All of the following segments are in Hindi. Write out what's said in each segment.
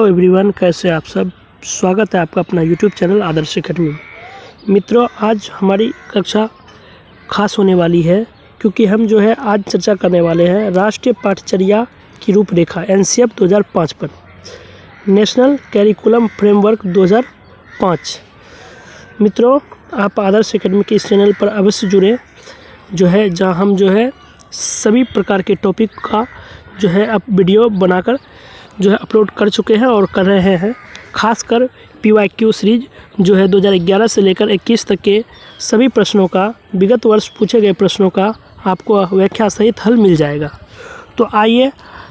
हेलो एवरीवन, कैसे आप सब। स्वागत है आपका अपना यूट्यूब चैनल आदर्श अकेडमी। मित्रों, आज हमारी कक्षा खास होने वाली है क्योंकि हम आज चर्चा करने वाले हैं राष्ट्रीय पाठ्यचर्या की रूपरेखा एनसीएफ 2005 पर, नेशनल कैरिकुलम फ्रेमवर्क 2005। मित्रों, आप आदर्श अकेडमी के इस चैनल पर अवश्य जुड़ें जहां हम सभी प्रकार के टॉपिक का अब वीडियो बनाकर अपलोड कर चुके हैं और कर रहे हैं। खासकर PYQ सीरीज 2011 से लेकर 21 तक के सभी प्रश्नों का, विगत वर्ष पूछे गए प्रश्नों का आपको व्याख्या सहित हल मिल जाएगा। तो आइए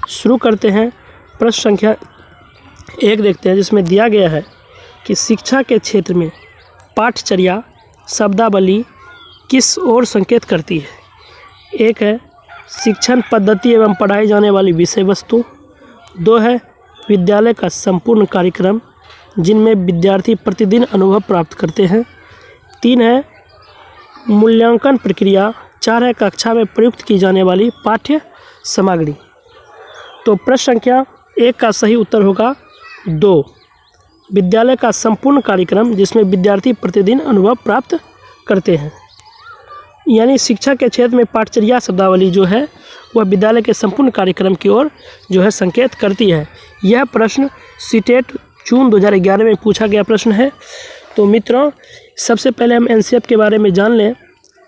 शुरू करते हैं। प्रश्न संख्या 1 देखते हैं, जिसमें दिया गया है कि शिक्षा के क्षेत्र में पाठ्यचर्या शब्दावली किस ओर संकेत करती है। 1 है शिक्षण पद्धति एवं पढ़ाई जाने वाली विषय वस्तु। 2 है विद्यालय का संपूर्ण कार्यक्रम जिनमें विद्यार्थी प्रतिदिन अनुभव प्राप्त करते हैं। 3 है मूल्यांकन प्रक्रिया। 4 है कक्षा में प्रयुक्त की जाने वाली पाठ्य सामग्री। तो प्रश्न संख्या 1 का सही उत्तर होगा 2, विद्यालय का संपूर्ण कार्यक्रम जिसमें विद्यार्थी प्रतिदिन अनुभव प्राप्त करते हैं। यानी शिक्षा के क्षेत्र में पाठ्यचर्या शब्दावली वह विद्यालय के संपूर्ण कार्यक्रम की ओर संकेत करती है। यह प्रश्न सीटेट जून 2011 में पूछा गया प्रश्न है। तो मित्रों, सबसे पहले हम एनसीएफ के बारे में जान लें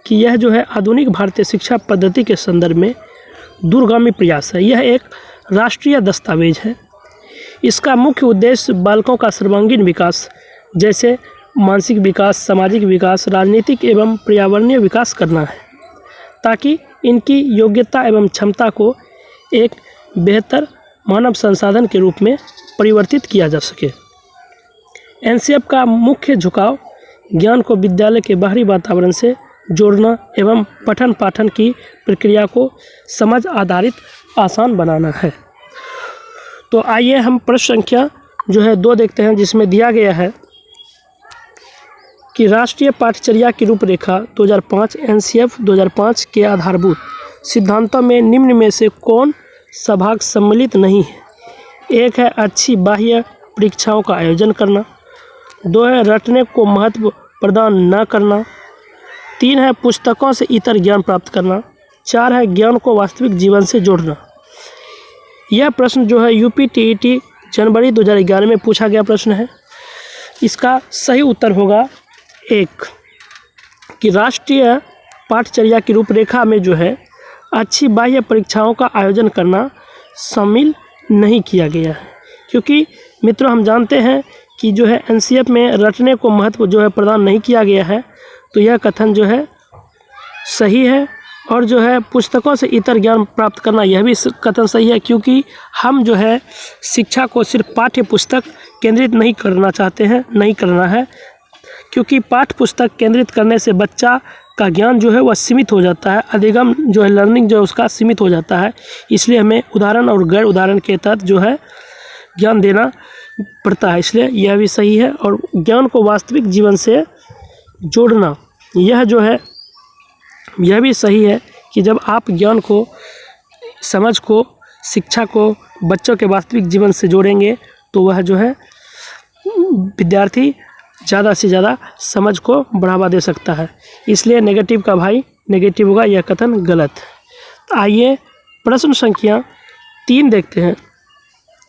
कि यह आधुनिक भारतीय शिक्षा पद्धति के संदर्भ में दूरगामी प्रयास है। यह एक राष्ट्रीय दस्तावेज है। इसका मुख्य उद्देश्य बालकों का सर्वांगीण विकास, जैसे मानसिक विकास, सामाजिक विकास, राजनीतिक एवं पर्यावरणीय विकास करना है, ताकि इनकी योग्यता एवं क्षमता को एक बेहतर मानव संसाधन के रूप में परिवर्तित किया जा सके। एनसीएफ का मुख्य झुकाव ज्ञान को विद्यालय के बाहरी वातावरण से जोड़ना एवं पठन पाठन की प्रक्रिया को समझ आधारित आसान बनाना है। तो आइए हम प्रश्न संख्या 2 देखते हैं, जिसमें दिया गया है कि राष्ट्रीय पाठ्यचर्या की रूपरेखा 2005 एनसीएफ 2005 के आधारभूत सिद्धांतों में निम्न में से कौन सा भाग सम्मिलित नहीं है। 1 है अच्छी बाह्य परीक्षाओं का आयोजन करना। 2 है रटने को महत्व प्रदान न करना। 3 है पुस्तकों से इतर ज्ञान प्राप्त करना। 4 है ज्ञान को वास्तविक जीवन से जोड़ना। यह प्रश्न यूपी TET जनवरी 2011 में पूछा गया प्रश्न है। इसका सही उत्तर होगा 1 कि राष्ट्रीय पाठ्यचर्या की रूपरेखा में अच्छी बाह्य परीक्षाओं का आयोजन करना शामिल नहीं किया गया है। क्योंकि मित्रों, हम जानते हैं कि एनसीएफ में रटने को महत्व प्रदान नहीं किया गया है। तो यह कथन सही है। और पुस्तकों से इतर ज्ञान प्राप्त करना, यह भी कथन सही है, क्योंकि हम शिक्षा को सिर्फ पाठ्य पुस्तक केंद्रित नहीं करना चाहते हैं, नहीं करना है। क्योंकि पाठ्य पुस्तक केंद्रित करने से बच्चा का ज्ञान वह सीमित हो जाता है, अधिगम लर्निंग उसका सीमित हो जाता है। इसलिए हमें उदाहरण और गैर उदाहरण के तहत ज्ञान देना पड़ता है। इसलिए यह भी सही है। और ज्ञान को वास्तविक जीवन से जोड़ना, यह भी सही है कि जब आप ज्ञान को, समझ को, शिक्षा को बच्चों के वास्तविक जीवन से जोड़ेंगे तो वह विद्यार्थी ज़्यादा से ज़्यादा समझ को बढ़ावा दे सकता है। इसलिए नेगेटिव का भाई नेगेटिव होगा, यह कथन गलत है। आइए प्रश्न संख्या 3 देखते हैं,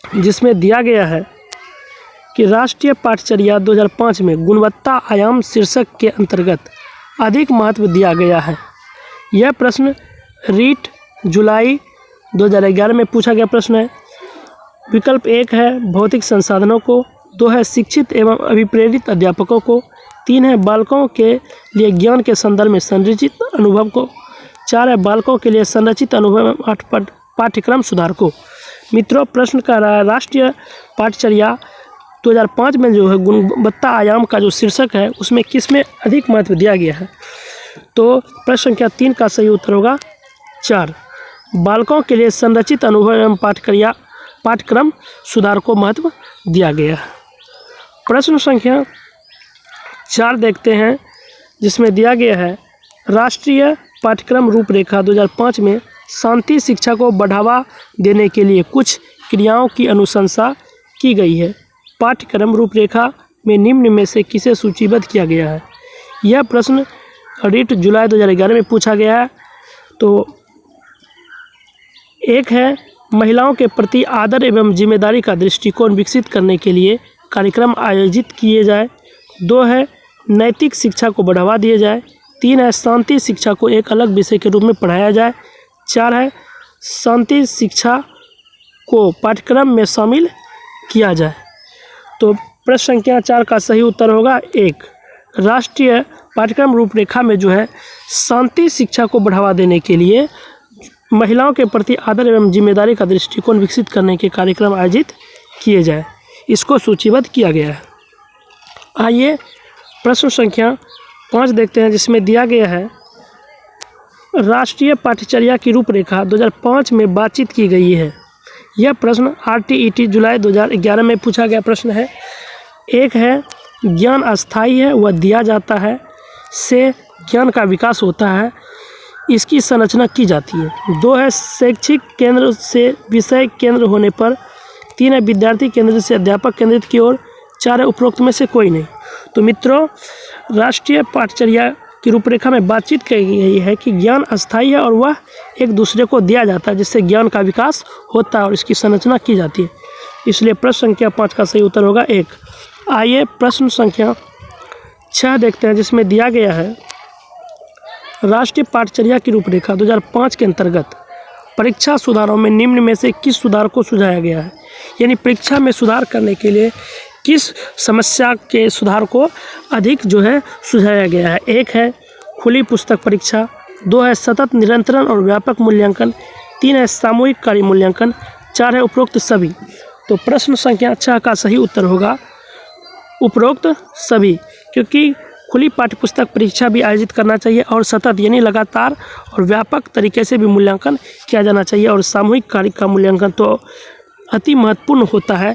जिसमें दिया गया है कि राष्ट्रीय पाठ्यचर्या 2005 में गुणवत्ता आयाम शीर्षक के अंतर्गत अधिक महत्व दिया गया है। यह प्रश्न रीट जुलाई 2011 में पूछा गया प्रश्न है। विकल्प 1 है भौतिक संसाधनों को। 2 है शिक्षित एवं अभिप्रेरित अध्यापकों को। 3 है बालकों के लिए ज्ञान के संदर्भ में संरचित अनुभव को। 4 है बालकों के लिए संरचित अनुभव एवं पाठ्यक्रम सुधार को। मित्रों, प्रश्न का राष्ट्रीय पाठ्यचर्या 2005 में गुणवत्ता आयाम का शीर्षक है, उसमें किस में अधिक महत्व दिया गया है। तो प्रश्न संख्या 3 का सही उत्तर होगा 4, बालकों के लिए संरचित अनुभव एवं पाठ्यक्रम सुधार को महत्व दिया गया है। प्रश्न संख्या 4 देखते हैं, जिसमें दिया गया है राष्ट्रीय पाठ्यक्रम रूपरेखा 2005 में शांति शिक्षा को बढ़ावा देने के लिए कुछ क्रियाओं की अनुशंसा की गई है। पाठ्यक्रम रूपरेखा में निम्न में से किसे सूचीबद्ध किया गया है? यह प्रश्न रिट जुलाई 2011 में पूछा गया है। तो एक है महिलाओं के प्रति आदर एवं जिम्मेदारी का दृष्टिकोण विकसित करने के लिए कार्यक्रम आयोजित किए जाए। 2 है नैतिक शिक्षा को बढ़ावा दिया जाए। 3 है शांति शिक्षा को एक अलग विषय के रूप में पढ़ाया जाए। 4 है शांति शिक्षा को पाठ्यक्रम में शामिल किया जाए। तो प्रश्न संख्या 4 का सही उत्तर होगा 1। राष्ट्रीय पाठ्यक्रम रूपरेखा में जो है शांति शिक्षा को बढ़ावा देने के लिए महिलाओं के प्रति आदर एवं जिम्मेदारी का दृष्टिकोण विकसित करने के कार्यक्रम आयोजित किए जाए, इसको सूचीबद्ध किया गया है। आइए प्रश्न संख्या 5 देखते हैं, जिसमें दिया गया है राष्ट्रीय पाठ्यचर्या की रूपरेखा 2005 में बातचीत की गई है। यह प्रश्न RTET जुलाई 2011 में पूछा गया प्रश्न है। एक है ज्ञान अस्थायी है, वह दिया जाता है, से ज्ञान का विकास होता है, इसकी संरचना की जाती है। 2 है शैक्षिक केंद्र से विषय केंद्र होने पर। 3 है विद्यार्थी केंद्र से अध्यापक केंद्रित की ओर। 4 है उपरोक्त में से कोई नहीं। तो मित्रों, राष्ट्रीय पाठ्यचर्या की रूपरेखा में बातचीत की गई है कि ज्ञान अस्थायी है और वह एक दूसरे को दिया जाता है, जिससे ज्ञान का विकास होता है और इसकी संरचना की जाती है। इसलिए प्रश्न संख्या 5 का सही उत्तर होगा 1। आइए प्रश्न संख्या 6 देखते हैं, जिसमें दिया गया है राष्ट्रीय पाठ्यचर्या की रूपरेखा 2005 के अंतर्गत परीक्षा सुधारों में निम्न में से किस सुधार को सुझाया गया है? यानी परीक्षा में सुधार करने के लिए किस समस्या के सुधार को अधिक जो है सुझाया गया है? 1 है खुली पुस्तक परीक्षा। 2 है सतत निरंतर और व्यापक मूल्यांकन। 3 है सामूहिक कार्य मूल्यांकन। 4 है उपरोक्त सभी। तो प्रश्न संख्या 6 का सही उत्तर होगा उपरोक्त सभी, क्योंकि खुली पाठ्यपुस्तक परीक्षा भी आयोजित करना चाहिए और सतत यानी लगातार और व्यापक तरीके से भी मूल्यांकन किया जाना चाहिए। और सामूहिक कार्य का मूल्यांकन तो अति महत्वपूर्ण होता है,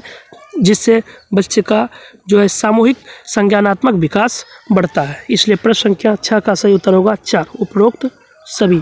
जिससे बच्चे का जो है सामूहिक संज्ञानात्मक विकास बढ़ता है। इसलिए प्रश्न संख्या 6 का सही उत्तर होगा 4 उपरोक्त सभी।